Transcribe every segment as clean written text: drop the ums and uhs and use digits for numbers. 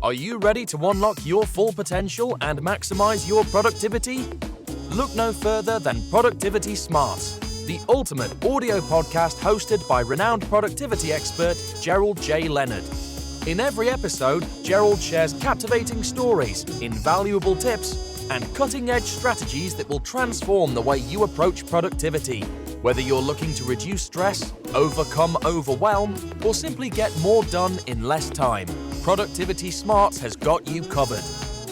Are you ready to unlock your full potential and maximize your productivity? Look no further than Productivity Smarts, the ultimate audio podcast hosted by renowned productivity expert Gerald J. Leonard. In every episode, Gerald shares captivating stories, invaluable tips, and cutting-edge strategies that will transform the way you approach productivity. Whether you're looking to reduce stress, overcome overwhelm, or simply get more done in less time, Productivity Smarts has got you covered.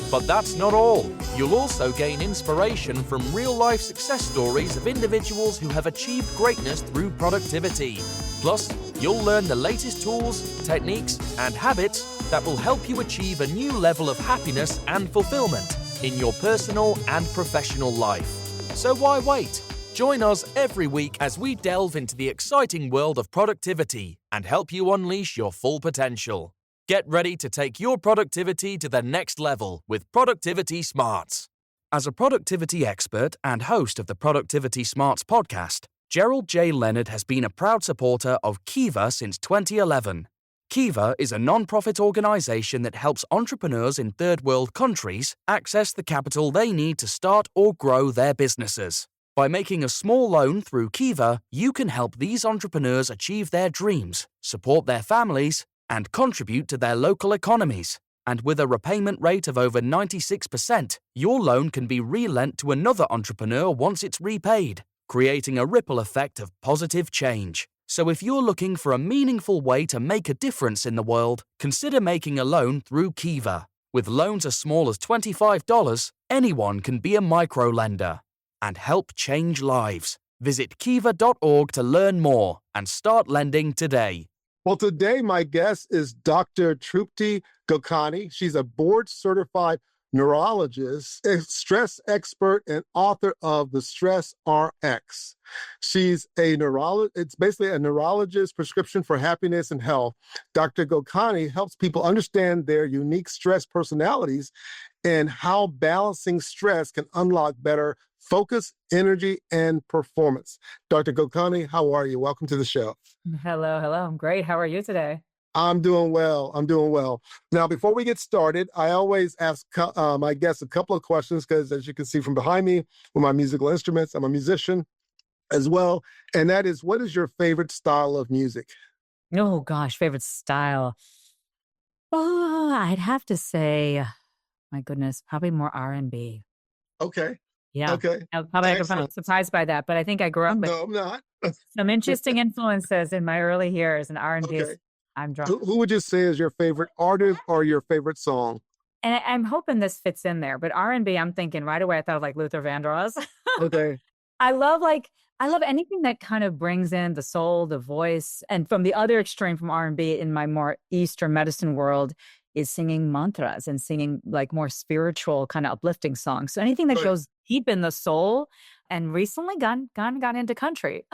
But that's not all. You'll also gain inspiration from real-life success stories of individuals who have achieved greatness through productivity. Plus, you'll learn the latest tools, techniques, and habits that will help you achieve a new level of happiness and fulfillment in your personal and professional life. So why wait? Join us every week as we delve into the exciting world of productivity and help you unleash your full potential. Get ready to take your productivity to the next level with Productivity Smarts. As a productivity expert and host of the Productivity Smarts podcast, Gerald J. Leonard has been a proud supporter of Kiva since 2011. Kiva is a non-profit organization that helps entrepreneurs in third world countries access the capital they need to start or grow their businesses. By making a small loan through Kiva, you can help these entrepreneurs achieve their dreams, support their families, and contribute to their local economies. And with a repayment rate of over 96%, your loan can be re-lent to another entrepreneur once it's repaid, creating a ripple effect of positive change. So if you're looking for a meaningful way to make a difference in the world, consider making a loan through Kiva. With loans as small as $25, anyone can be a micro-lender and help change lives. Visit kiva.org to learn more and start lending today. Well, today my guest is Dr. Trupti Gokani. She's a board-certified neurologist, a stress expert, and author of the StressRx. She's a neurologist. It's basically a neurologist prescription for happiness and health. Dr. Gokani helps people understand their unique stress personalities and how balancing stress can unlock better focus, energy, and performance. Dr. Gokani, how are you? Welcome to the show. Hello. I'm great. How are you today? I'm doing well. Now, before we get started, I always ask my guests a couple of questions because, as you can see from behind me with my musical instruments, I'm a musician as well. And that is, what is your favorite style of music? Oh, gosh, favorite style. Oh, I'd have to say, my goodness, probably more R&B. Okay. Yeah. Okay. Probably I am surprised by that, but I think I grew up with No, I'm not. some interesting influences in my early years, and R&B Okay. I'm drawn. Who would you say is your favorite artist or your favorite song? And I'm hoping this fits in there, but R&B, I'm thinking right away, I thought of like Luther Vandross. Okay. I love anything that kind of brings in the soul, the voice. And from the other extreme from R&B in my more Eastern medicine world is singing mantras and singing like more spiritual kind of uplifting songs. So anything that goes deep in the soul, and recently gone into country.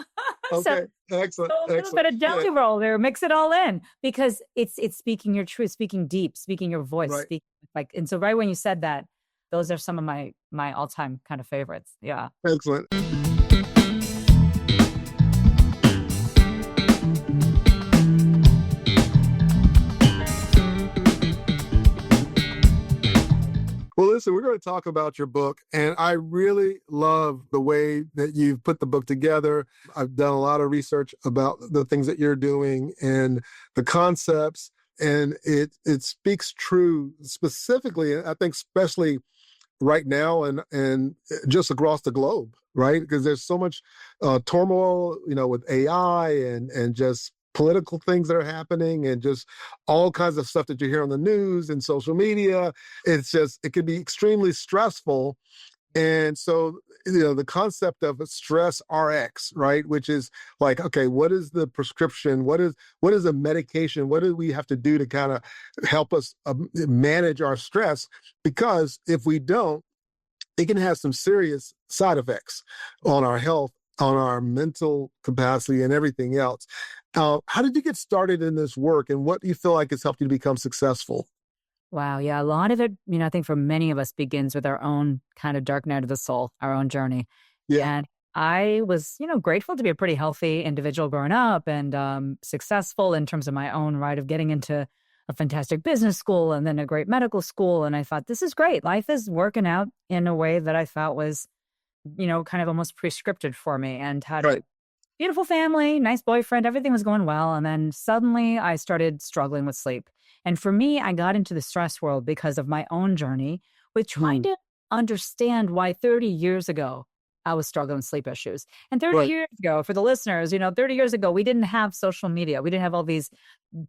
Okay. Excellent. So a little bit of jelly roll there, mix it all in because it's speaking your truth, speaking deep, speaking your voice, Right. and so right when you said that, those are some of my all-time kind of favorites. Yeah. Excellent. Well, listen, we're going to talk about your book, and I really love the way that you've put the book together. I've done a lot of research about the things that you're doing and the concepts, and it speaks true specifically, I think especially right now and just across the globe, right? Because there's so much turmoil, with AI and just political things that are happening and just all kinds of stuff that you hear on the news and social media. It can be extremely stressful. And so, the concept of StressRx, right? Which is like, okay, what is the prescription? What is the medication? What do we have to do to kind of help us manage our stress? Because if we don't, it can have some serious side effects on our health, on our mental capacity and everything else. How did you get started in this work, and what do you feel like has helped you to become successful? Wow. Yeah. A lot of it, I think for many of us begins with our own kind of dark night of the soul, our own journey. Yeah. And I was, grateful to be a pretty healthy individual growing up and successful in terms of my own right of getting into a fantastic business school and then a great medical school. And I thought, this is great. Life is working out in a way that I thought was, kind of almost prescripted for me, and had a Right. beautiful family, nice boyfriend, everything was going well. And then suddenly I started struggling with sleep. And for me, I got into the stress world because of my own journey with trying to understand why 30 years ago I was struggling with sleep issues. And 30 Right. years ago, for the listeners, 30 years ago, we didn't have social media. We didn't have all these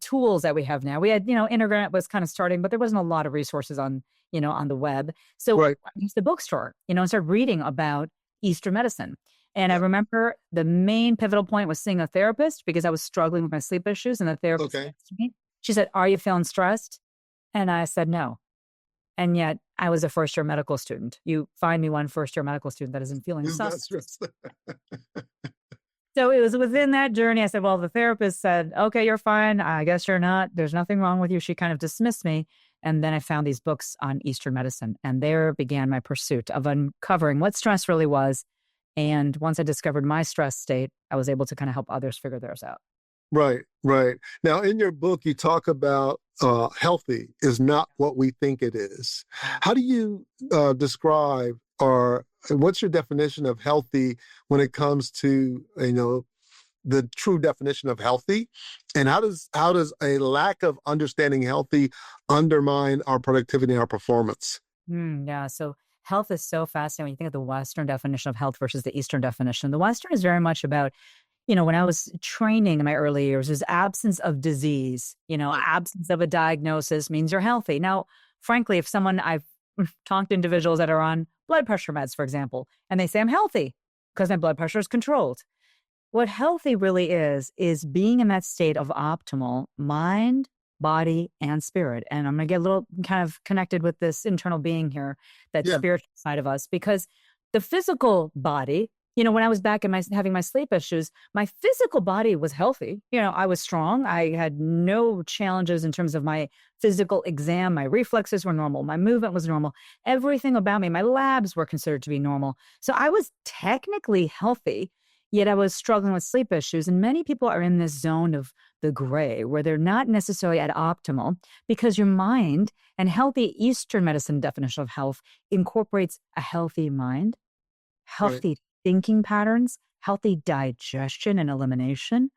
tools that we have now. We had, internet was kind of starting, but there wasn't a lot of resources on the web. So Right. I used the bookstore, and started reading about Eastern medicine. And I Yeah. remember the main pivotal point was seeing a therapist because I was struggling with my sleep issues. And the therapist Okay. asked me, she said, "Are you feeling stressed?" And I said, "No." And yet I was a first-year medical student. You find me one first-year medical student that isn't feeling That's stressed. right. So it was within that journey. I said, well, the therapist said, "Okay, you're fine. I guess you're not. There's nothing wrong with you." She kind of dismissed me. And then I found these books on Eastern medicine. And there began my pursuit of uncovering what stress really was. And once I discovered my stress state, I was able to kind of help others figure theirs out. Right, right. Now, in your book, you talk about healthy is not what we think it is. How do you describe, or what's your definition of healthy when it comes to, the true definition of healthy? And how does a lack of understanding healthy undermine our productivity and our performance? Yeah. So health is so fascinating when you think of the Western definition of health versus the Eastern definition. The Western is very much about, when I was training in my early years, is absence of disease, absence of a diagnosis means you're healthy. Now, frankly, if I've talked to individuals that are on blood pressure meds, for example, and they say I'm healthy because my blood pressure is controlled. What healthy really is being in that state of optimal mind, body, and spirit. And I'm going to get a little kind of connected with this internal being here, that Yeah. spiritual side of us, because the physical body, when I was back in having my sleep issues, my physical body was healthy. I was strong. I had no challenges in terms of my physical exam. My reflexes were normal. My movement was normal. Everything about me, my labs were considered to be normal. So I was technically healthy, yet I was struggling with sleep issues. And many people are in this zone of the gray where they're not necessarily at optimal, because your mind, and healthy Eastern medicine definition of health, incorporates a healthy mind, healthy thinking patterns, healthy digestion and elimination,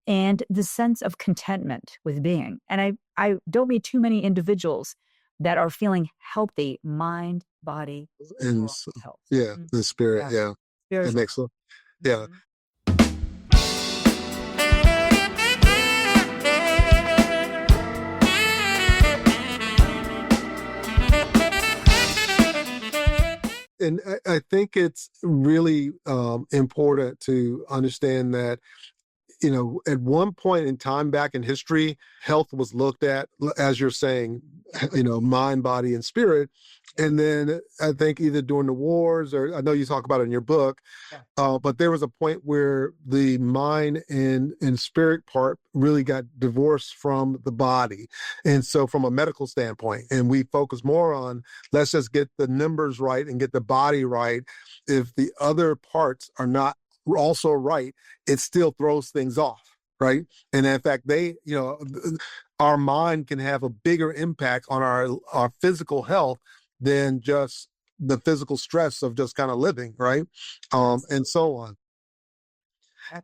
and the sense of contentment with being. And I don't meet too many individuals that are feeling healthy mind, body, And overall health. yeah, the spirit. Yeah. Yeah. It Spiritual makes health. yeah. And I think it's really important to understand that, at one point in time back in history, health was looked at, as you're saying, mind, body, and spirit. And then I think either during the wars, or I know you talk about it in your book, but there was a point where the mind and spirit part really got divorced from the body. And so from a medical standpoint, and we focus more on, let's just get the numbers right and get the body right. If the other parts are not also right, it still throws things off, right? And in fact, our mind can have a bigger impact on our physical health than just the physical stress of just kind of living, right? And so on.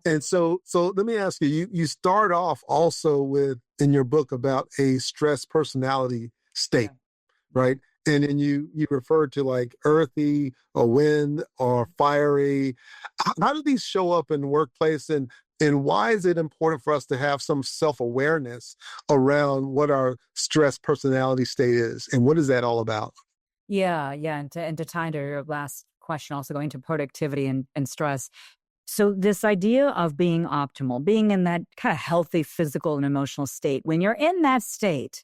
And so let me ask you, you start off also with, in your book, about a stress personality state, right? And then you refer to like earthy or wind or fiery. How do these show up in the workplace, and why is it important for us to have some self-awareness around what our stress personality state is, and what is that all about? Yeah. And to tie into your last question, also going to productivity and stress. So this idea of being optimal, being in that kind of healthy physical and emotional state, when you're in that state,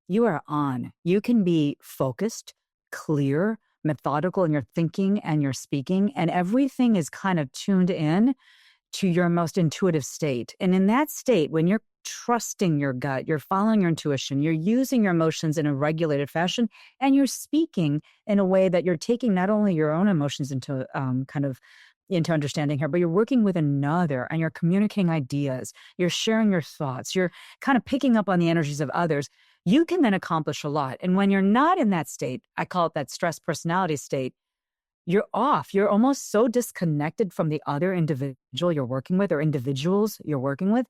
you are on. You can be focused, clear, methodical in your thinking and your speaking, and everything is kind of tuned in to your most intuitive state. And in that state, when you're trusting your gut, you're following your intuition, you're using your emotions in a regulated fashion, and you're speaking in a way that you're taking not only your own emotions into kind of into understanding here, but you're working with another and you're communicating ideas, you're sharing your thoughts, you're kind of picking up on the energies of others, you can then accomplish a lot. And when you're not in that state, I call it that stress personality state, you're off. You're almost so disconnected from the other individual you're working with or individuals you're working with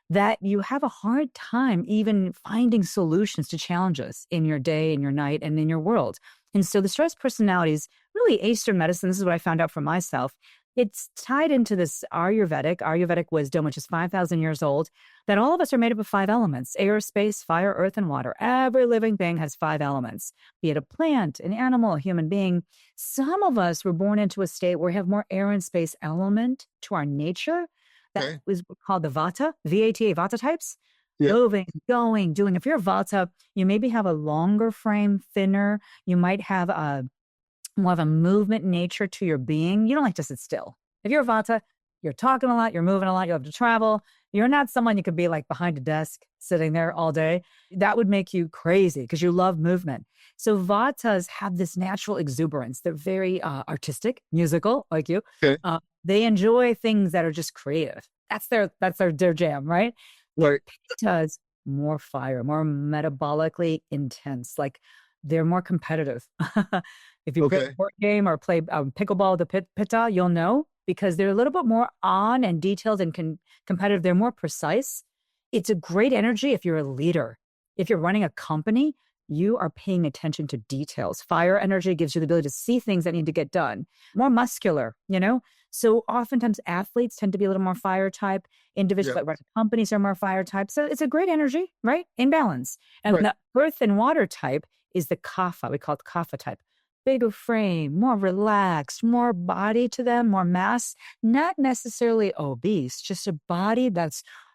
that you have a hard time even finding solutions to challenges in your day, in your night, and in your world. And so the stress personalities, really Eastern medicine, this is what I found out for myself. It's tied into this Ayurvedic wisdom, which is 5,000 years old, that all of us are made up of 5 elements: air, space, fire, earth, and water. Every living thing has 5 elements, be it a plant, an animal, a human being. Some of us were born into a state where we have more air and space element to our nature. That is called the Vata, V-A-T-A, Vata types. Yeah. Moving, going, doing. If you're Vata, you maybe have a longer frame, thinner. You might have more of a movement nature to your being. You don't like to sit still. If you're Vata, you're talking a lot, you're moving a lot, you have to travel. You're not someone you could be like behind a desk, sitting there all day. That would make you crazy because you love movement. So Vatas have this natural exuberance. They're very artistic, musical, like you. Okay. They enjoy things that are just creative. That's their jam, right? Right. Pitta's more fire, more metabolically intense. Like they're more competitive. If you play a board game or play pickleball with the Pitta, you'll know, because they're a little bit more on and detailed and competitive. They're more precise. It's a great energy if you're a leader. If you're running a company, you are paying attention to details. Fire energy gives you the ability to see things that need to get done. More muscular, So oftentimes athletes tend to be a little more fire type. Individuals that run companies are more fire type. So it's a great energy, right? In balance. And the earth and water type is the Kapha. We call it Kapha type. Bigger frame, more relaxed, more body to them, more mass, not necessarily obese, just a body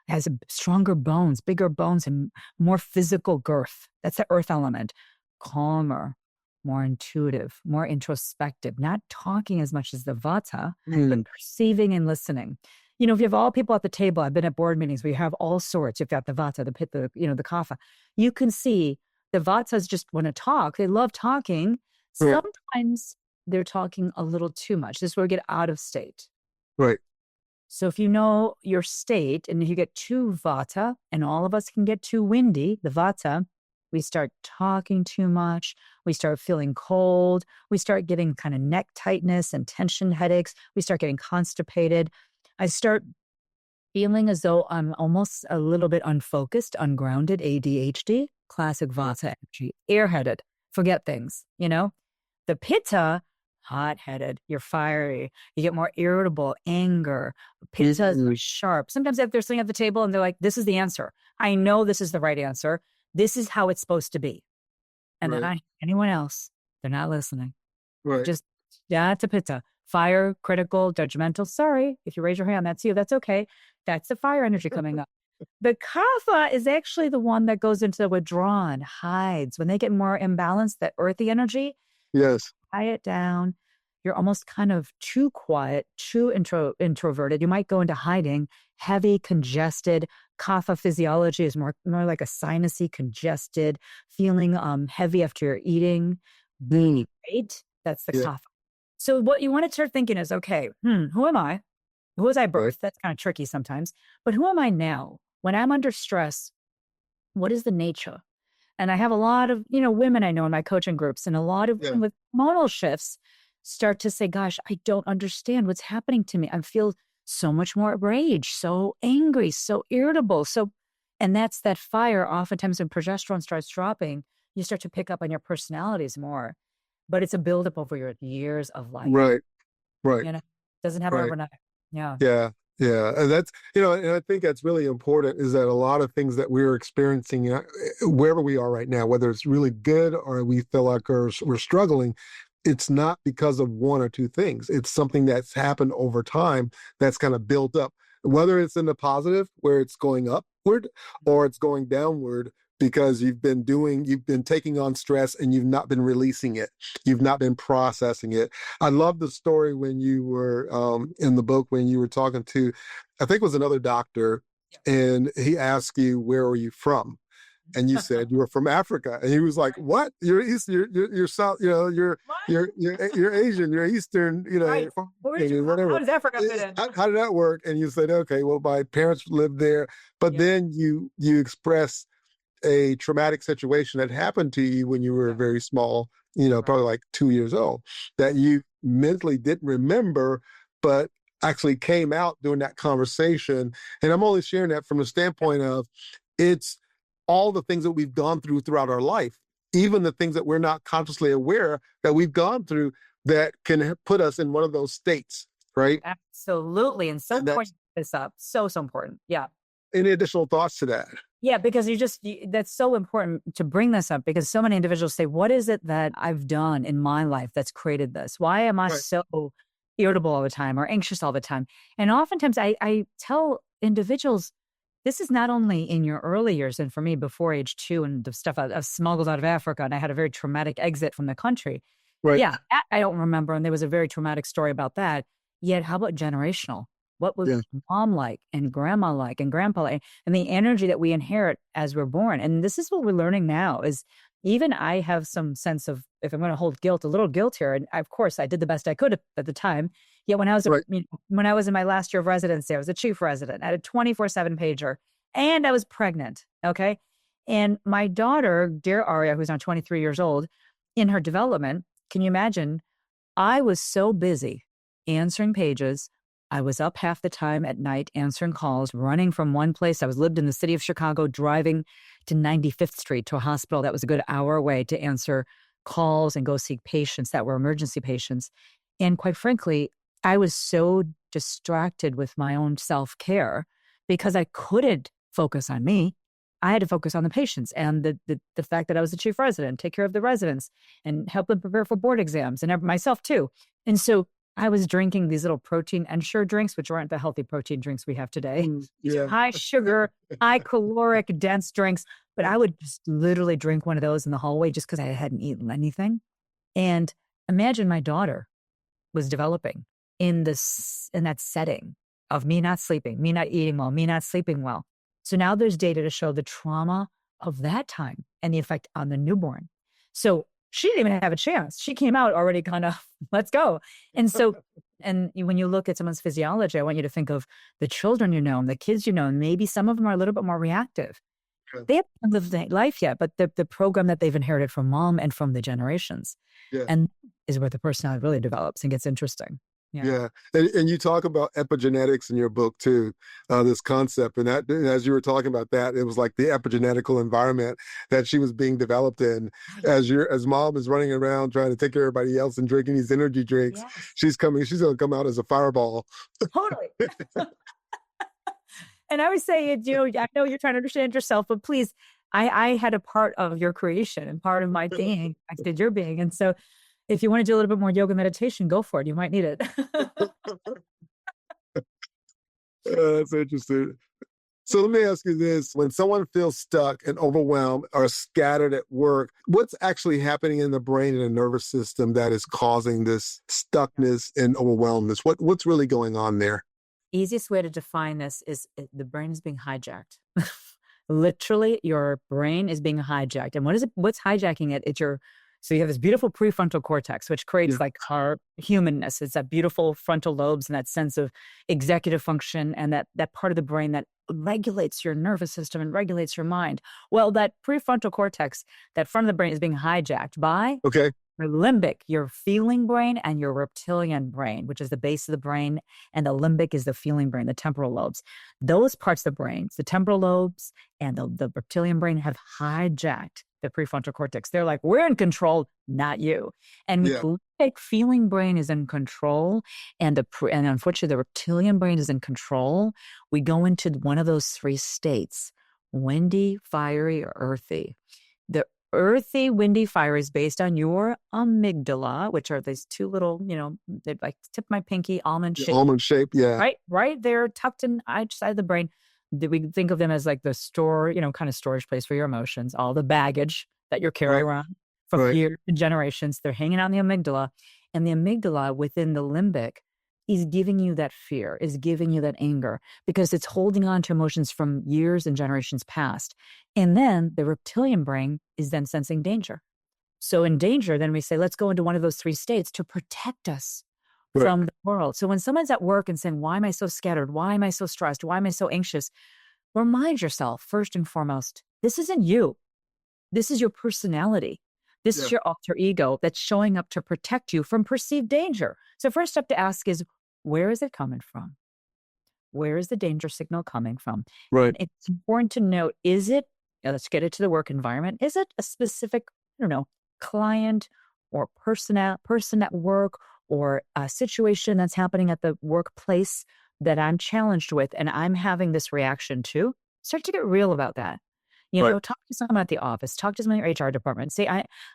has stronger bones, bigger bones, and more physical girth. That's the earth element. Calmer, more intuitive, more introspective, not talking as much as the Vata, but perceiving and listening. If you have all people at the table, I've been at board meetings where you have all sorts. You've got the Vata, the Pitta, the Kapha. You can see the Vatas just want to talk. They love talking. Sometimes they're talking a little too much. This is where we get out of state. Right. So if you know your state and if you get too Vata, and all of us can get too windy, the Vata, we start talking too much. We start feeling cold. We start getting kind of neck tightness and tension headaches. We start getting constipated. I start feeling as though I'm almost a little bit unfocused, ungrounded, ADHD, classic Vata energy, airheaded, forget things, The Pitta, hot-headed, you're fiery, you get more irritable, anger. Pitta is sharp. Sometimes if they're sitting at the table and they're like, this is the answer. I know this is the right answer. This is how it's supposed to be. And then anyone else, they're not listening. Right. Just, that's a Pitta. Fire, critical, judgmental. Sorry, if you raise your hand, that's you. That's okay. That's the fire energy coming up. The Kapha is actually the one that goes into withdrawn, hides. When they get more imbalanced, that earthy energy, quiet down. You're almost kind of too quiet, too introverted. You might go into hiding, heavy, congested. Kapha physiology is more like a sinusy, congested, feeling heavy after you're eating. Right? That's the Kapha. So what you want to start thinking is, okay, who am I? Who was I birthed? That's kind of tricky sometimes. But who am I now? When I'm under stress, what is the nature? And I have a lot of, women I know in my coaching groups, and a lot of women with hormonal shifts start to say, gosh, I don't understand what's happening to me. I feel so much more rage, so angry, so irritable. And that's that fire. Oftentimes when progesterone starts dropping, you start to pick up on your personalities more. But it's a buildup over your years of life. Right. Doesn't happen overnight. Yeah. And that's, and I think that's really important, is that a lot of things that we're experiencing wherever we are right now, whether it's really good or we feel like we're struggling, it's not because of one or two things. It's something that's happened over time that's kind of built up, whether it's in the positive where it's going upward or it's going downward because you've been taking on stress and you've not been releasing it. You've not been processing it. I love the story when you were in the book, when you were talking to, I think it was another doctor, and he asked you, where are you from? and you said you were from Africa, and he was like, "What? You're East? You're South? You know, you're Asian. You're Eastern. You know, Right. whatever. How does Africa fit in? How did that work?" And you said, "Okay, well, my parents lived there," but Yeah. then you express a traumatic situation that happened to you when you were very small. You know, probably like 2 years old, that you mentally didn't remember, but actually came out during that conversation. And I'm only sharing that from the standpoint of it's all the things that we've gone through throughout our life, even the things that we're not consciously aware that we've gone through that can put us in one of those states, right? Absolutely. And so important this up. So important. Yeah. Any additional thoughts to that? Yeah, because that's so important to bring this up, because so many individuals say, what is it that I've done in my life that's created this? Why am I so irritable all the time or anxious all the time? And oftentimes I tell individuals, this is not only in your early years, and for me before age 2 and the stuff I smuggled out of Africa, and I had a very traumatic exit from the country. Right. Yeah, I don't remember. And there was a very traumatic story about that. Yet how about generational? What was mom like and grandma like and grandpa like, and the energy that we inherit as we're born. And this is what we're learning now is even I have some sense of, if I'm going to hold guilt, a little guilt here. And of course I did the best I could at the time. Yet when I was, when I was in my last year of residency, I was a chief resident. I had a 24/7 pager and I was pregnant. Okay. And my daughter, dear Aria, who's now 23 years old, in her development, can you imagine? I was so busy answering pages. I was up half the time at night answering calls, running from one place. I lived in the city of Chicago, driving to 95th Street to a hospital that was a good hour away to answer calls and go see patients that were emergency patients. And quite frankly, I was so distracted with my own self-care because I couldn't focus on me. I had to focus on the patients and the fact that I was the chief resident, take care of the residents and help them prepare for board exams and myself too. And so I was drinking these little protein Ensure drinks, which aren't the healthy protein drinks we have today. High sugar, high caloric, dense drinks. But I would just literally drink one of those in the hallway just because I hadn't eaten anything. And imagine my daughter was developing in that setting of me not sleeping, me not eating well, me not sleeping well. So now there's data to show the trauma of that time and the effect on the newborn. So she didn't even have a chance. She came out already kind of, let's go. And so, and when you look at someone's physiology, I want you to think of the children you know, and the kids you know, and maybe some of them are a little bit more reactive. They haven't lived their life yet, but the program that they've inherited from mom and from the generations. And is where the personality really develops and gets interesting. And you talk about epigenetics in your book too, this concept. And that, as you were talking about that, it was like the epigenetical environment that she was being developed in. As mom is running around trying to take care of everybody else and drinking these energy drinks, she's going to come out as a fireball. Totally. And I would say, I know you're trying to understand yourself, but please, I had a part of your creation and part of my being, I did your being. And so if you want to do a little bit more yoga meditation, go for it. You might need it. That's interesting. So let me ask you this. When someone feels stuck and overwhelmed or scattered at work, what's actually happening in the brain and the nervous system that is causing this stuckness and overwhelmness? What's really going on there? Easiest way to define this is the brain is being hijacked. Literally, your brain is being hijacked. And what's hijacking it? So you have this beautiful prefrontal cortex, which creates like our humanness. It's that beautiful frontal lobes and that sense of executive function and that part of the brain that regulates your nervous system and regulates your mind. Well, that prefrontal cortex, that front of the brain is being hijacked by your limbic, your feeling brain, and your reptilian brain, which is the base of the brain. And the limbic is the feeling brain, the temporal lobes. Those parts of the brain, the temporal lobes and the reptilian brain, have hijacked the prefrontal cortex. They're like, we're in control, not you. And the limbic feeling brain is in control, and unfortunately the reptilian brain is in control. We go into one of those three states: windy, fiery, or earthy. The earthy, windy, fiery is based on your amygdala, which are these two little, they like tip my pinky, almond shape. Almond shape, Right there, tucked in each side of the brain. We think of them as like the store, kind of storage place for your emotions, all the baggage that you're carrying around from years to generations. They're hanging out in the amygdala, and the amygdala within the limbic is giving you that fear, is giving you that anger, because it's holding on to emotions from years and generations past. And then the reptilian brain is then sensing danger. So in danger, then we say, let's go into one of those 3 states to protect us from the world. So when someone's at work and saying, why am I so scattered? Why am I so stressed? Why am I so anxious? Remind yourself, first and foremost, this isn't you. This is your personality. This is your alter ego that's showing up to protect you from perceived danger. So first step to ask is, where is it coming from? Where is the danger signal coming from? Right. And it's important to note, let's get it to the work environment. Is it a specific, client or person at work, or a situation that's happening at the workplace that I'm challenged with and I'm having this reaction to? Start to get real about that. Talk to someone at the office, talk to someone in your HR department. Say,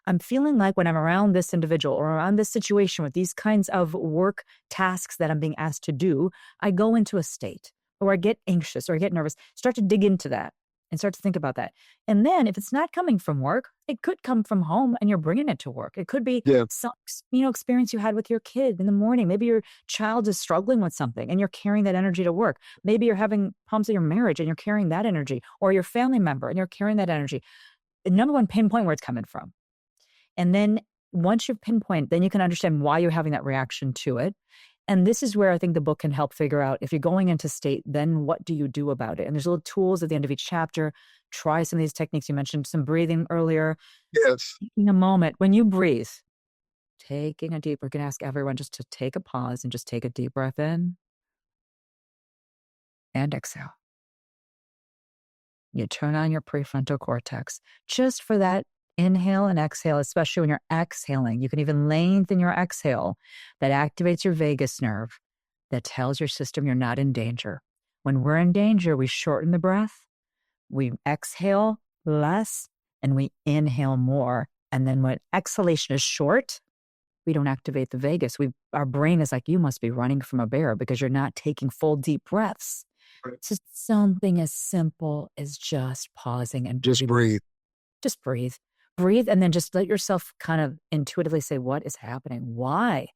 I'm feeling like when I'm around this individual or around this situation with these kinds of work tasks that I'm being asked to do, I go into a state, or I get anxious, or I get nervous. Start to dig into that and start to think about that. And then if it's not coming from work, it could come from home and you're bringing it to work. It could be some, experience you had with your kid in the morning. Maybe your child is struggling with something and you're carrying that energy to work. Maybe you're having problems in your marriage and you're carrying that energy, or your family member and you're carrying that energy. Number one, pinpoint where it's coming from. And then once you pinpoint, then you can understand why you're having that reaction to it. And this is where I think the book can help figure out, if you're going into state, then what do you do about it? And there's little tools at the end of each chapter. Try some of these techniques. You mentioned some breathing earlier. Yes. Taking a moment when you breathe, we're going to ask everyone just to take a pause and just take a deep breath in and exhale. You turn on your prefrontal cortex just for that inhale and exhale, especially when you're exhaling. You can even lengthen your exhale. That activates your vagus nerve that tells your system you're not in danger. When we're in danger, we shorten the breath, we exhale less, and we inhale more. And then when exhalation is short, we don't activate the vagus. Our brain is like, you must be running from a bear because you're not taking full deep breaths. Right. It's just something as simple as just pausing and just breathe. Just breathe. Breathe, and then just let yourself kind of intuitively say, what is happening? Why?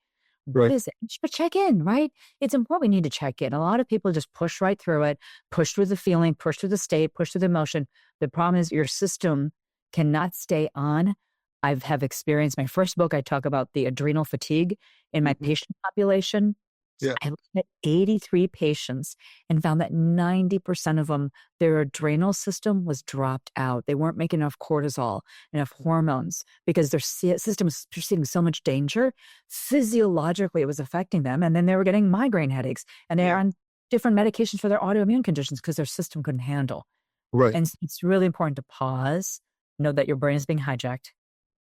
What is it? But check in, right? It's important. We need to check in. A lot of people just push right through it, push through the feeling, push through the state, push through the emotion. The problem is your system cannot stay on. I have experienced, my first book, I talk about the adrenal fatigue in my patient population. Yeah. I looked at 83 patients and found that 90% of them, their adrenal system was dropped out. They weren't making enough cortisol, enough hormones, because their system was perceiving so much danger. Physiologically, it was affecting them. And then they were getting migraine headaches, and they're on different medications for their autoimmune conditions because their system couldn't handle. Right. And it's really important to pause, know that your brain is being hijacked.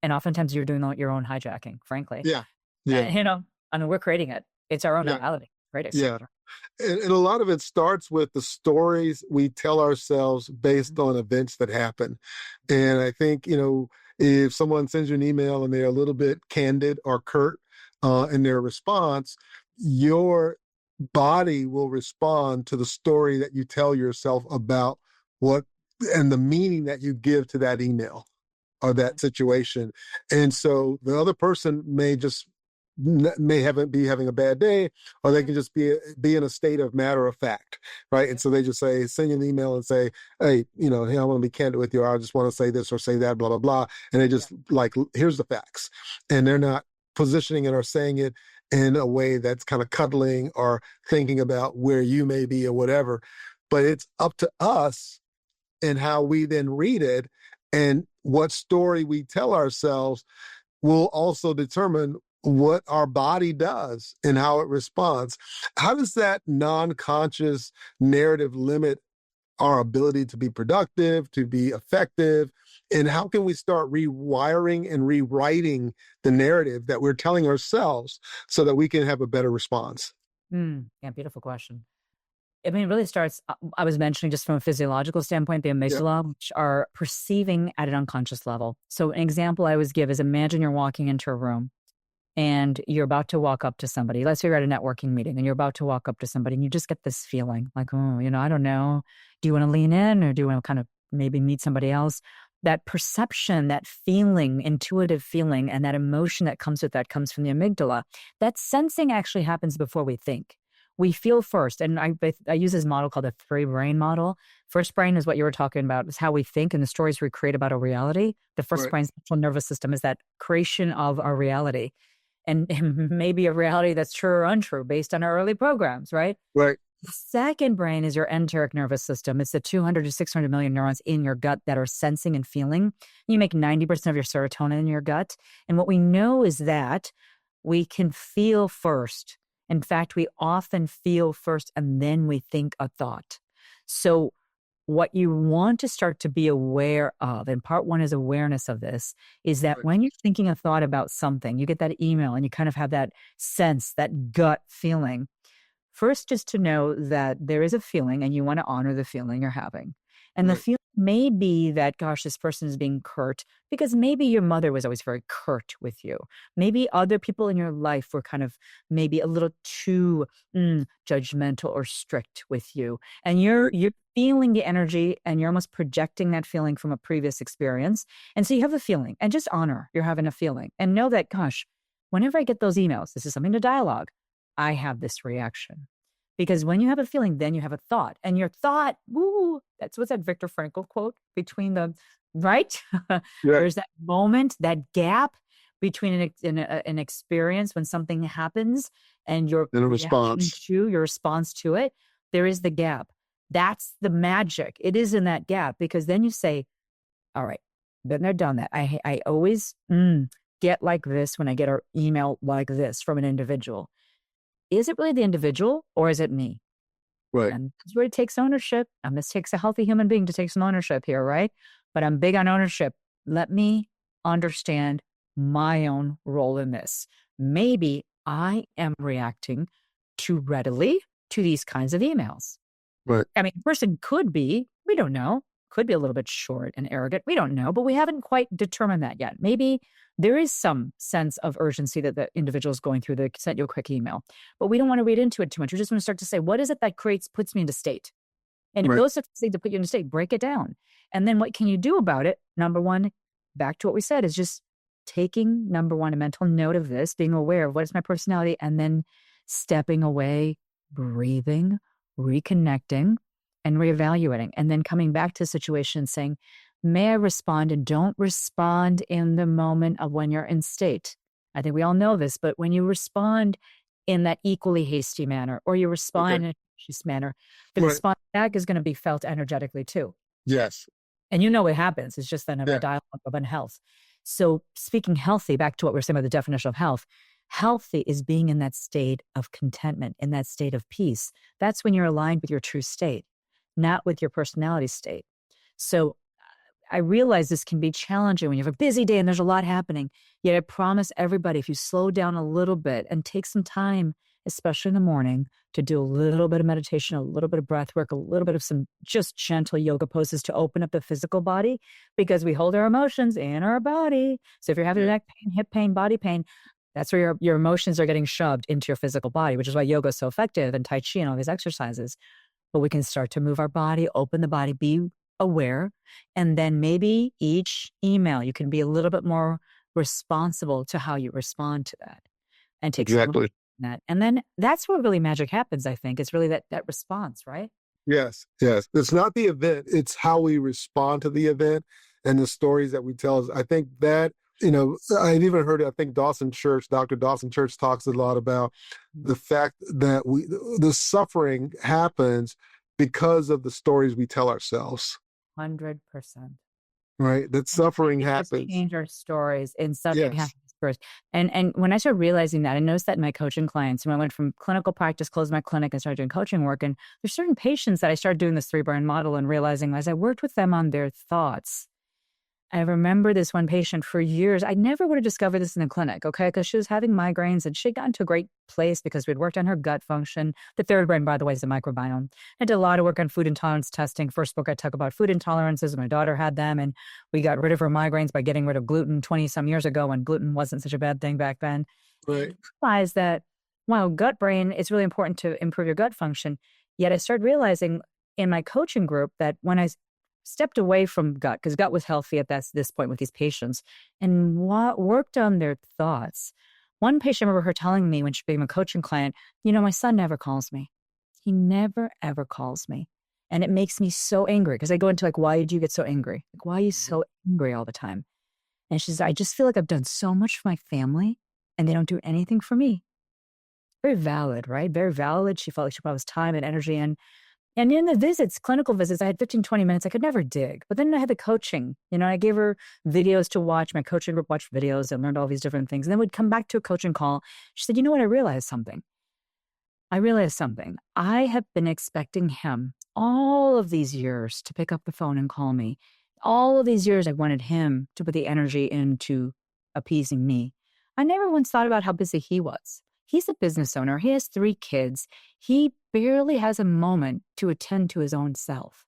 And oftentimes you're doing your own hijacking, frankly. Yeah. And we're creating it. It's our own reality. Right. Yeah. And a lot of it starts with the stories we tell ourselves based on events that happen. And I think, if someone sends you an email and they're a little bit candid or curt in their response, your body will respond to the story that you tell yourself about what and the meaning that you give to that email or that situation. And so the other person may be having a bad day, or they can just be in a state of matter of fact, right? And so they just send you an email and say, hey, I want to be candid with you, or I just want to say this or say that, blah, blah, blah. And they just here's the facts. And they're not positioning it or saying it in a way that's kind of cuddling or thinking about where you may be or whatever. But it's up to us and how we then read it, and what story we tell ourselves will also determine what our body does and how it responds. How does that non-conscious narrative limit our ability to be productive, to be effective? And how can we start rewiring and rewriting the narrative that we're telling ourselves so that we can have a better response? Yeah, beautiful question. I mean, it really starts, I was mentioning just from a physiological standpoint, the amygdala, which are perceiving at an unconscious level. So an example I always give is, imagine you're walking into a room and you're about to walk up to somebody. Let's say you're at a networking meeting and you're about to walk up to somebody and you just get this feeling like, I don't know. Do you want to lean in, or do you want to kind of maybe meet somebody else? that perception, that feeling, intuitive feeling, and that emotion that comes with that comes from the amygdala. That sensing actually happens before we think. We feel first. And I use this model called the 3-brain model. First brain is what you were talking about, is how we think and the stories we create about our reality. The first brain's central nervous system is that creation of our reality. And maybe a reality that's true or untrue based on our early programs, right? Right. The second brain is your enteric nervous system. It's the 200 to 600 million neurons in your gut that are sensing and feeling. You make 90% of your serotonin in your gut. And what we know is that we can feel first. In fact, we often feel first and then we think a thought. So what you want to start to be aware of, and part one is awareness of this, is that when you're thinking a thought about something, you get that email and you kind of have that sense, that gut feeling. First, just to know that there is a feeling and you want to honor the feeling you're having. And the feeling may be that, gosh, this person is being curt because maybe your mother was always very curt with you. Maybe other people in your life were kind of maybe a little too judgmental or strict with you. And you're feeling the energy and you're almost projecting that feeling from a previous experience. And so you have a feeling and just honor you're having a feeling and know that, gosh, whenever I get those emails, this is something to dialogue. I have this reaction. Because when you have a feeling, then you have a thought. And your thought, that's what's that Viktor Frankl quote between the, right? There's that moment, that gap between an experience when something happens and your response. Your response to it. There is the gap. That's the magic. It is in that gap because then you say, all right, been there, done that. I always get like this when I get an email like this from an individual. Is it really the individual or is it me? Right. And this is where it takes ownership. And this takes a healthy human being to take some ownership here, right? But I'm big on ownership. Let me understand my own role in this. Maybe I am reacting too readily to these kinds of emails. Right. I mean, the person could be, we don't know, could be a little bit short and arrogant. We don't know, but we haven't quite determined that yet. Maybe there is some sense of urgency that the individual is going through that sent you a quick email, but we don't want to read into it too much. We just want to start to say, what is it that puts me into state? And if those are things that put you into state, break it down. And then what can you do about it? Number one, back to what we said, is just taking, number one, a mental note of this, being aware of what is my personality, and then stepping away, breathing, reconnecting, and reevaluating, and then coming back to the situation saying, may I respond? And don't respond in the moment of when you're in state. I think we all know this, but when you respond in that equally hasty manner, or you respond in a anxious manner, the response back is going to be felt energetically too. Yes. And you know what happens. It's just then a dialogue of unhealth. So speaking healthy, back to what we're saying about the definition of health, healthy is being in that state of contentment, in that state of peace. That's when you're aligned with your true state, not with your personality state. So I realize this can be challenging when you have a busy day and there's a lot happening. Yet I promise everybody, if you slow down a little bit and take some time, especially in the morning, to do a little bit of meditation, a little bit of breath work, a little bit of some just gentle yoga poses to open up the physical body, because we hold our emotions in our body. So if you're having neck pain, hip pain, body pain, that's where your emotions are getting shoved into your physical body, which is why yoga is so effective and Tai Chi and all these exercises. But we can start to move our body, open the body, be aware. And then maybe each email, you can be a little bit more responsible to how you respond to that and take some that. And then that's where really magic happens, I think. It's really that response, right? Yes. It's not the event. It's how we respond to the event and the stories that we tell. I think that, I've even heard, I think Dr. Dawson Church talks a lot about the fact that the suffering happens because of the stories we tell ourselves. 100%. Right? That suffering happens. Change our stories in something happens first. And when I started realizing that, I noticed that in my coaching clients, when I went from clinical practice, closed my clinic and started doing coaching work, and there's certain patients that I started doing this 3-brain model and realizing as I worked with them on their thoughts, I remember this one patient for years. I never would have discovered this in the clinic, okay? Because she was having migraines and she'd gotten to a great place because we'd worked on her gut function. The third brain, by the way, is the microbiome. I did a lot of work on food intolerance testing. First book I took about food intolerances. My daughter had them, and we got rid of her migraines by getting rid of gluten 20-some years ago when gluten wasn't such a bad thing back then. Right. I realized that, wow, gut brain, it's really important to improve your gut function. Yet I started realizing in my coaching group that when I stepped away from gut because gut was healthy at this point with these patients and worked on their thoughts. One patient, I remember her telling me when she became a coaching client, my son never calls me. He never, ever calls me. And it makes me so angry because I go into like, why did you get so angry? Like, why are you so angry all the time? And she's, I just feel like I've done so much for my family and they don't do anything for me. Very valid, right? Very valid. She felt like she put all this time and energy in. And in the visits, clinical visits, I had 15, 20 minutes. I could never dig. But then I had the coaching. I gave her videos to watch. My coaching group watched videos and learned all these different things. And then we'd come back to a coaching call. She said, you know what? I realized something. I have been expecting him all of these years to pick up the phone and call me. All of these years, I wanted him to put the energy into appeasing me. I never once thought about how busy he was. He's a business owner. He has 3 kids. He barely has a moment to attend to his own self.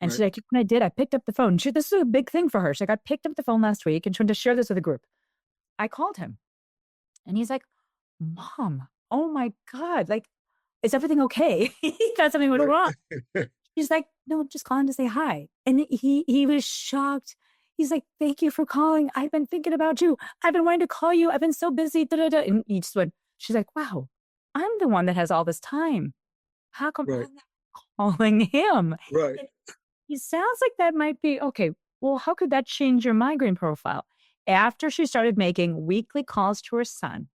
And she's like, when I did, I picked up the phone. This is a big thing for her. She's like, I picked up the phone last week and she wanted to share this with a group. I called him and he's like, Mom, oh my God, like, is everything okay? He thought something was wrong. She's like, no, I'm just calling to say hi. And he was shocked. He's like, thank you for calling. I've been thinking about you. I've been wanting to call you. I've been so busy. Da, da, da. And he just went, she's like, wow, I'm the one that has all this time. How come I'm not calling him? Right. And he sounds like that might be, okay, well, how could that change your migraine profile? After she started making weekly calls to her son,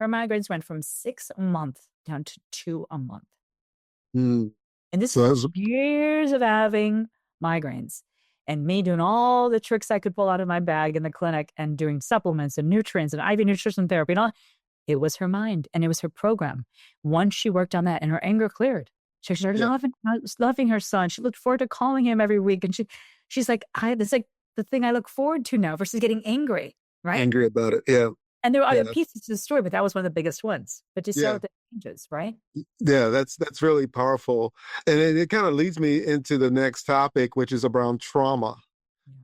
her migraines went from 6 a month down to 2 a month. Mm. And this is years of having migraines and me doing all the tricks I could pull out of my bag in the clinic and doing supplements and nutrients and IV nutrition therapy and all. It was her mind and it was her program. Once she worked on that and her anger cleared, she started loving her son. She looked forward to calling him every week. And she's like, this is like the thing I look forward to now versus getting angry, right? Angry about it. Yeah. And there are other pieces to the story, but that was one of the biggest ones. But just so that changes, right? Yeah, that's really powerful. And it kind of leads me into the next topic, which is around trauma.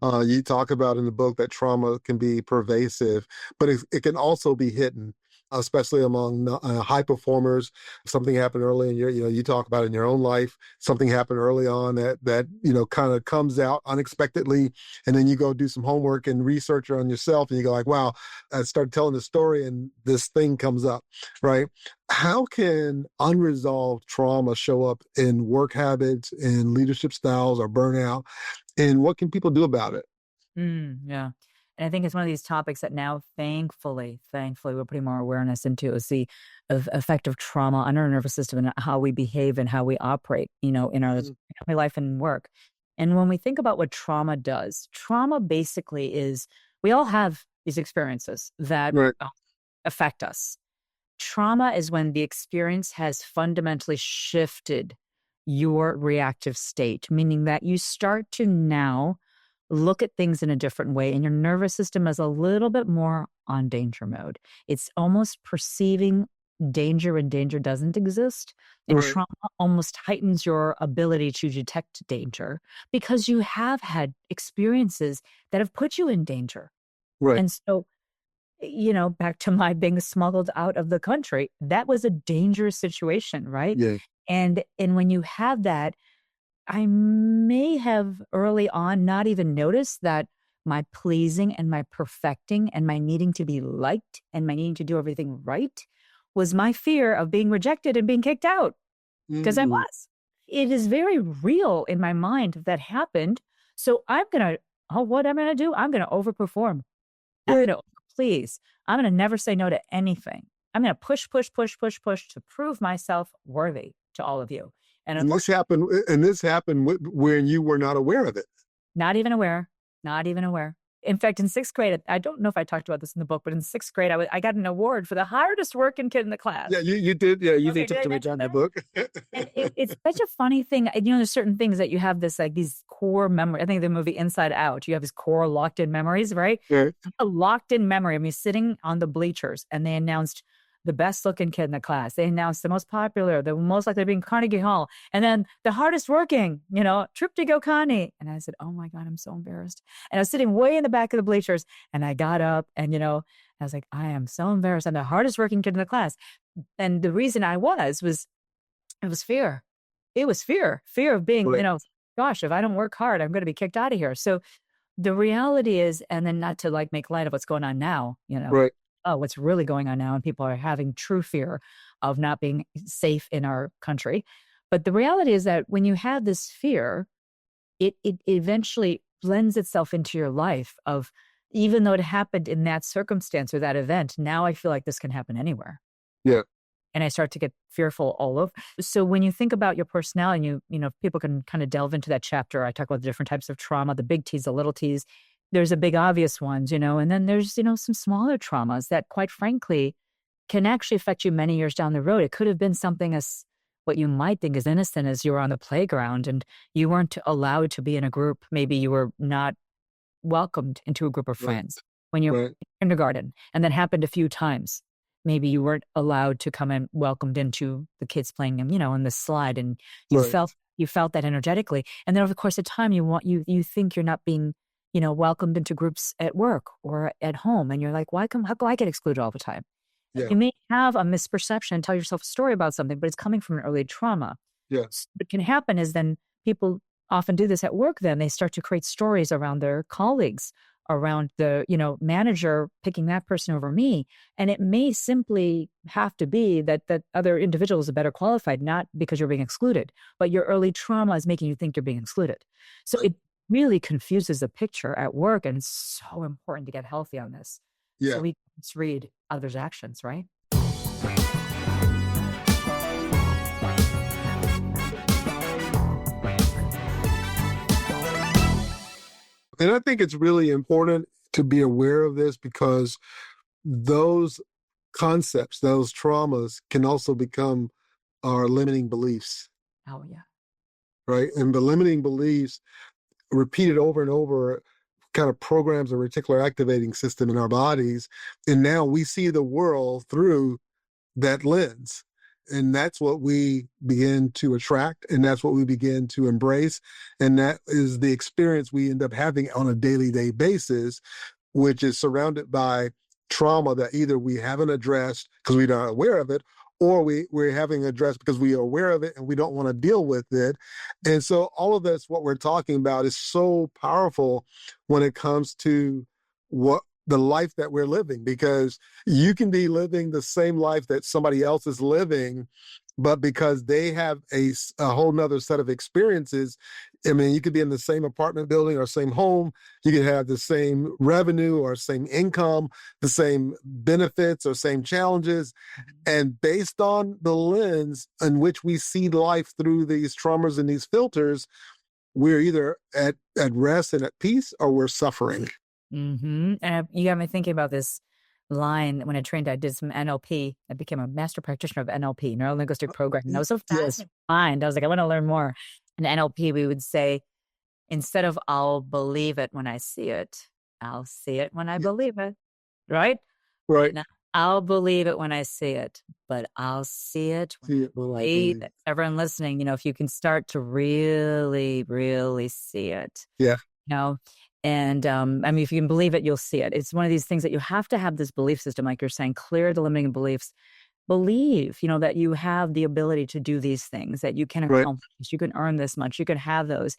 You talk about in the book that trauma can be pervasive, but it can also be hidden, especially among high performers. Something happened early in you talk about in your own life, something happened early on that kind of comes out unexpectedly. And then you go do some homework and research on yourself and you go like, wow, I started telling the story and this thing comes up, right? How can unresolved trauma show up in work habits, in leadership styles or burnout? And what can people do about it? Yeah. And I think it's one of these topics that now, thankfully, we're putting more awareness into is the effect of trauma on our nervous system and how we behave and how we operate, in our family life and work. And when we think about what trauma does, trauma basically is, we all have these experiences that affect us. Trauma is when the experience has fundamentally shifted your reactive state, meaning that you start to now look at things in a different way and your nervous system is a little bit more on danger mode. It's almost perceiving danger when danger doesn't exist. And trauma almost heightens your ability to detect danger because you have had experiences that have put you in danger. Right. And so, back to my being smuggled out of the country, that was a dangerous situation, right? Yeah. And when you have that, I may have early on not even noticed that my pleasing and my perfecting and my needing to be liked and my needing to do everything right was my fear of being rejected and being kicked out because I was. It is very real in my mind that happened. So what I'm going to do? I'm going to overperform. I'm going to please. I'm going to never say no to anything. I'm going to push to prove myself worthy to all of you. And this happened when you were not aware of it. Not even aware. In fact, in 6th grade, I don't know if I talked about this in the book, but in 6th grade, I got an award for the hardest working kid in the class. Yeah, you did. Yeah, you did talk to me on that book. And it's such a funny thing. There's certain things that you have this, like these core memories. I think the movie Inside Out, you have these core locked in memories, right? Yeah. A locked in memory of me sitting on the bleachers and they announced the best looking kid in the class. They announced the most popular, the most likely to be in Carnegie Hall. And then the hardest working, Trupti Gokani. And I said, oh my God, I'm so embarrassed. And I was sitting way in the back of the bleachers and I got up and, I was like, I am so embarrassed. I'm the hardest working kid in the class. And the reason I was it was fear. It was fear of being, gosh, if I don't work hard, I'm going to be kicked out of here. So the reality is, and then not to like make light of what's going on now, Right. what's really going on now, and people are having true fear of not being safe in our country. But the reality is that when you have this fear, it eventually blends itself into your life of, even though it happened in that circumstance or that event, now I feel like this can happen anywhere. Yeah. And I start to get fearful all over. So when you think about your personality, and people can kind of delve into that chapter. I talk about the different types of trauma, the big T's, the little T's. There's a big obvious ones, and then there's, some smaller traumas that quite frankly can actually affect you many years down the road. It could have been something as what you might think is innocent, as you were on the playground and you weren't allowed to be in a group. Maybe you were not welcomed into a group of friends when you were in kindergarten, and that happened a few times. Maybe you weren't allowed to come and welcomed into the kids playing, in the slide, and you felt that energetically. And then over the course of time, you think you're not being, welcomed into groups at work or at home, and you're like, how come I get excluded all the time? Yeah. You may have a misperception and tell yourself a story about something, but it's coming from an early trauma. Yes. What can happen is then people often do this at work. Then they start to create stories around their colleagues, around the, manager picking that person over me. And it may simply have to be that other individuals are better qualified, not because you're being excluded, but your early trauma is making you think you're being excluded. So it really confuses the picture at work. And it's so important to get healthy on this. Yeah. So we just read others' actions, right? And I think it's really important to be aware of this, because those concepts, those traumas can also become our limiting beliefs. Oh, yeah. Right. And the limiting beliefs repeated over and over kind of programs a reticular activating system in our bodies. And now we see the world through that lens. And that's what we begin to attract, and that's what we begin to embrace. And that is the experience we end up having on a day basis, which is surrounded by trauma that either we haven't addressed because we're not aware of it, or we're having addressed because we are aware of it and we don't want to deal with it. And so all of this, what we're talking about, is so powerful when it comes to what the life that we're living, because you can be living the same life that somebody else is living, but because they have a whole nother set of experiences. I mean, you could be in the same apartment building or same home. You could have the same revenue or same income, the same benefits or same challenges. And based on the lens in which we see life through these traumas and these filters, we're either at rest and at peace, or we're suffering. Mm-hmm. And you got me thinking about this line. When I trained, I did some NLP. I became a master practitioner of NLP, neuro-linguistic programming. I was so fascinated. I was like, I want to learn more. In NLP, we would say, instead of "I'll believe it when I see it," "I'll see it when I believe it." Right? Right. Now, I'll believe it when I see it, but I'll see it when I believe it. Everyone listening, if you can start to really, really see it. Yeah. And if you can believe it, you'll see it. It's one of these things that you have to have this belief system, like you're saying, clear the limiting beliefs. Believe, that you have the ability to do these things, that you can accomplish, you can earn this much, you can have those.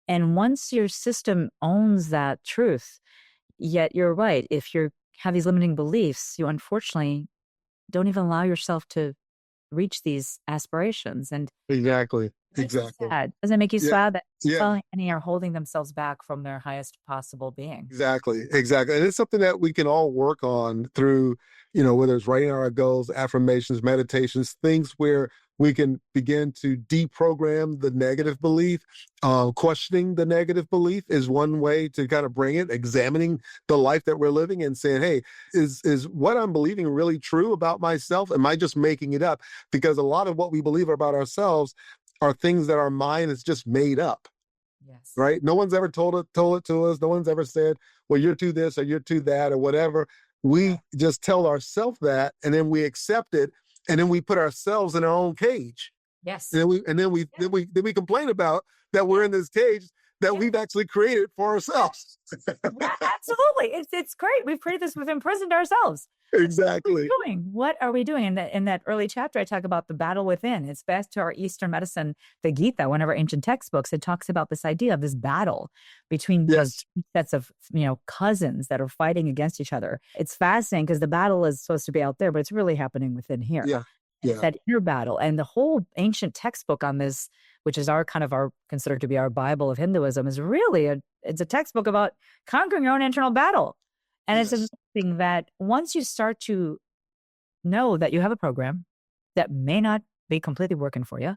And once your system owns that truth, yet you're right, if you have these limiting beliefs, you unfortunately don't even allow yourself to reach these aspirations. And Exactly. sad. Doesn't it make you sad that so many are holding themselves back from their highest possible being? Exactly. And it's something that we can all work on through, whether it's writing our goals, affirmations, meditations, things where we can begin to deprogram the negative belief. Questioning the negative belief is one way to kind of bring it, examining the life that we're living and saying, hey, is what I'm believing really true about myself? Am I just making it up? Because a lot of what we believe about ourselves are things that our mind has just made up. Yes. Right? No one's ever told it to us. No one's ever said, well, you're too this or you're too that or whatever. We just tell ourselves that, and then we accept it, and then we put ourselves in our own cage. Yes. And then we complain about that we're in this cage that we've actually created for ourselves. Absolutely. It's great. We've created this. We've imprisoned ourselves. Exactly. What are we doing? In that early chapter, I talk about the battle within. It's back to our Eastern medicine, the Gita, one of our ancient textbooks. It talks about this idea of this battle between those two sets of, cousins that are fighting against each other. It's fascinating because the battle is supposed to be out there, but it's really happening within here. Yeah. It's that inner battle. And the whole ancient textbook on this, which is our considered to be our Bible of Hinduism, is really it's a textbook about conquering your own internal battle. And it's something that once you start to know that you have a program that may not be completely working for you,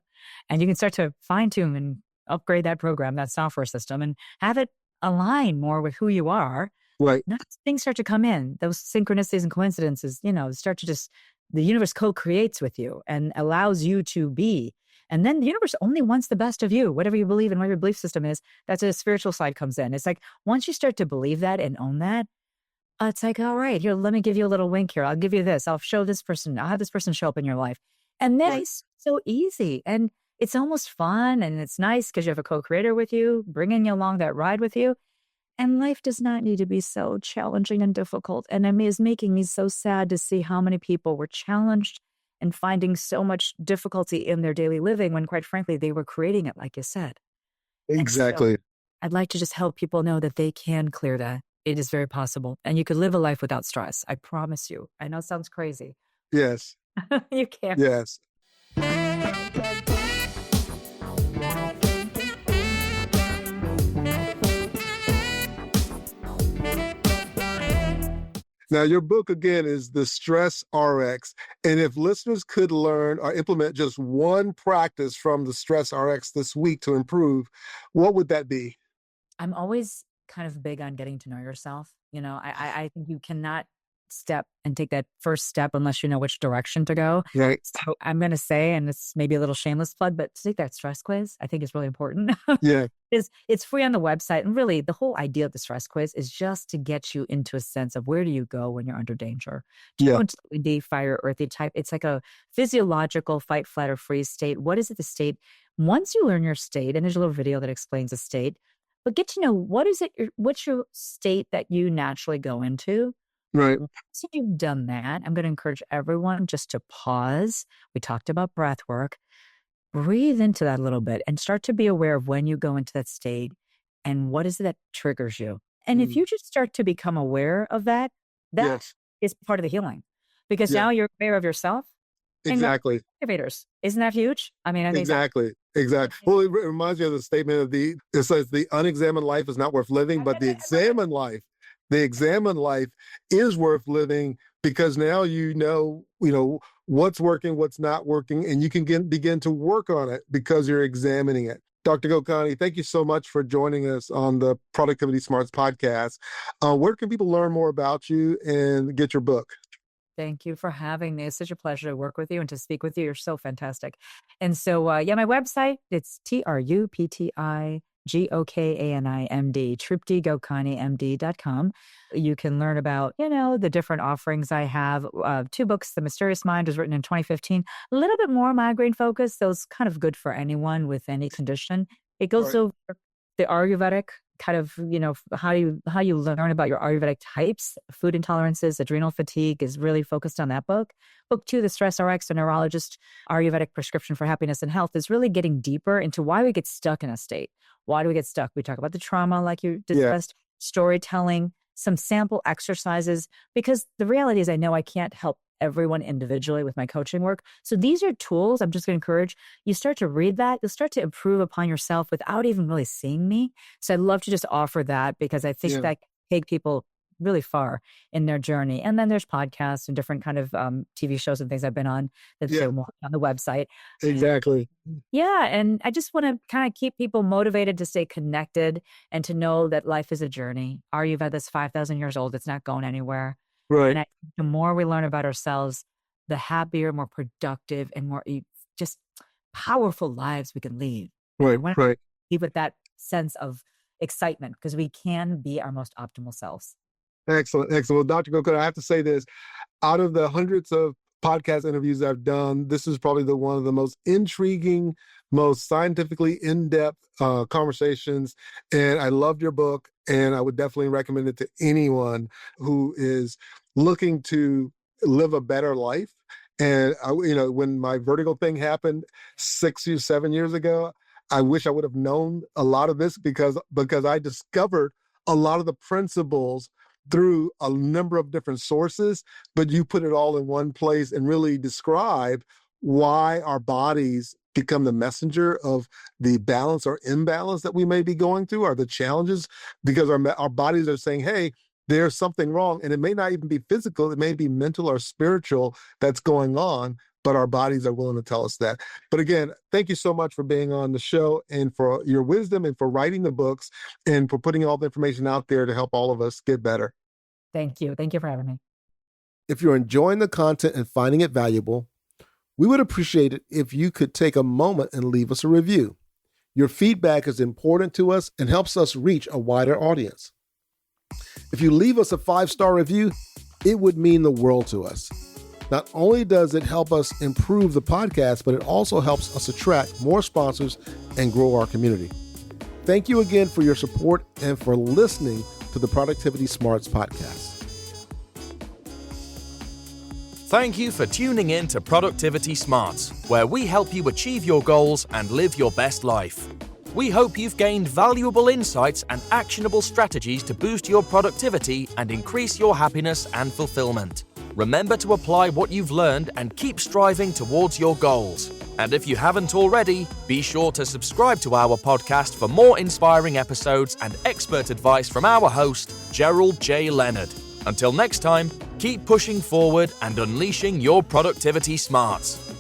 and you can start to fine tune and upgrade that program, that software system, and have it align more with who you are. Right. Things start to come in. Those synchronicities and coincidences, start to the universe co-creates with you and allows you to be. And then the universe only wants the best of you, whatever you believe in, whatever your belief system is. That's where the spiritual side comes in. It's like once you start to believe that and own that, it's like, all right, here, let me give you a little wink here. I'll give you this. I'll show this person. I'll have this person show up in your life. And then it's so easy. And it's almost fun. And it's nice because you have a co-creator with you, bringing you along that ride with you. And life does not need to be so challenging and difficult. And it is making me so sad to see how many people were challenged and finding so much difficulty in their daily living when, quite frankly, they were creating it, like you said. Exactly. So I'd like to just help people know that they can clear that. It is very possible. And you could live a life without stress. I promise you. I know it sounds crazy. Yes. You can. Yes. Now, your book, again, is the StressRx. And if listeners could learn or implement just one practice from the StressRx this week to improve, what would that be? I'm always kind of big on getting to know yourself. I think you cannot step and take that first step unless you know which direction to go. Right. So I'm going to say, and it's maybe a little shameless plug, but to take that stress quiz, I think is really important. Yeah. It's free on the website. And really the whole idea of the stress quiz is just to get you into a sense of where do you go when you're under danger. Do you go into the fire, earthy type? It's like a physiological fight, flight, or freeze state. What is it, the state? Once you learn your state, and there's a little video that explains the state, but get to know what's your state that you naturally go into. Right. Once you've done that, I'm going to encourage everyone just to pause. We talked about breath work. Breathe into that a little bit and start to be aware of when you go into that state and what is it that triggers you. And if you just start to become aware of that is part of the healing because now you're aware of yourself. Exactly. Activators. Isn't that huge? I mean, Exactly. Well, it reminds me of the statement of it says the unexamined life is not worth living, but the examined life is worth living because now you know what's working, what's not working, and you can begin to work on it because you're examining it. Dr. Gokani, thank you so much for joining us on the Productivity Smarts podcast. Where can people learn more about you and get your book? Thank you for having me. It's such a pleasure to work with you and to speak with you. You're so fantastic. And so, my website, it's TruptiGokani, TruptiGokaniMD.com. You can learn about, the different offerings I have. 2 books. The Mysterious Mind was written in 2015. A little bit more migraine focused. So it's kind of good for anyone with any condition. It goes over the Ayurvedic kind of, how you learn about your Ayurvedic types, food intolerances, adrenal fatigue is really focused on that book. Book 2, the StressRx, the Neurologist, Ayurvedic Prescription for Happiness and Health is really getting deeper into why we get stuck in a state. Why do we get stuck? We talk about the trauma, like you discussed, storytelling, some sample exercises, because the reality is I know I can't help everyone individually with my coaching work. So these are tools I'm just going to encourage you start to read that. You'll start to improve upon yourself without even really seeing me. So I'd love to just offer that because I think that can take people really far in their journey. And then there's podcasts and different kind of TV shows and things I've been on that say more on the website. Exactly. Yeah. And I just want to kind of keep people motivated to stay connected and to know that life is a journey. Ayurveda is 5,000 years old. It's not going anywhere. Right. And the more we learn about ourselves, the happier, more productive, and more just powerful lives we can lead. Right. Right. Leave with that sense of excitement because we can be our most optimal selves. Excellent. Excellent. Well, Dr. Gokani, I have to say this. Out of the hundreds of podcast interviews I've done, this is probably one of the most intriguing, most scientifically in-depth conversations. And I loved your book, and I would definitely recommend it to anyone who is looking to live a better life. And when my vertigo thing happened 6 or 7 years ago, I wish I would have known a lot of this because I discovered a lot of the principles through a number of different sources, but you put it all in one place and really describe why our bodies become the messenger of the balance or imbalance that we may be going through, or the challenges, because our bodies are saying, hey, there's something wrong. And it may not even be physical, it may be mental or spiritual that's going on, but our bodies are willing to tell us that. But again, thank you so much for being on the show and for your wisdom and for writing the books and for putting all the information out there to help all of us get better. Thank you. Thank you for having me. If you're enjoying the content and finding it valuable, we would appreciate it if you could take a moment and leave us a review. Your feedback is important to us and helps us reach a wider audience. If you leave us a 5-star review, it would mean the world to us. Not only does it help us improve the podcast, but it also helps us attract more sponsors and grow our community. Thank you again for your support and for listening to the Productivity Smarts podcast. Thank you for tuning in to Productivity Smarts, where we help you achieve your goals and live your best life. We hope you've gained valuable insights and actionable strategies to boost your productivity and increase your happiness and fulfillment. Remember to apply what you've learned and keep striving towards your goals. And if you haven't already, be sure to subscribe to our podcast for more inspiring episodes and expert advice from our host, Gerald J. Leonard. Until next time, keep pushing forward and unleashing your productivity smarts.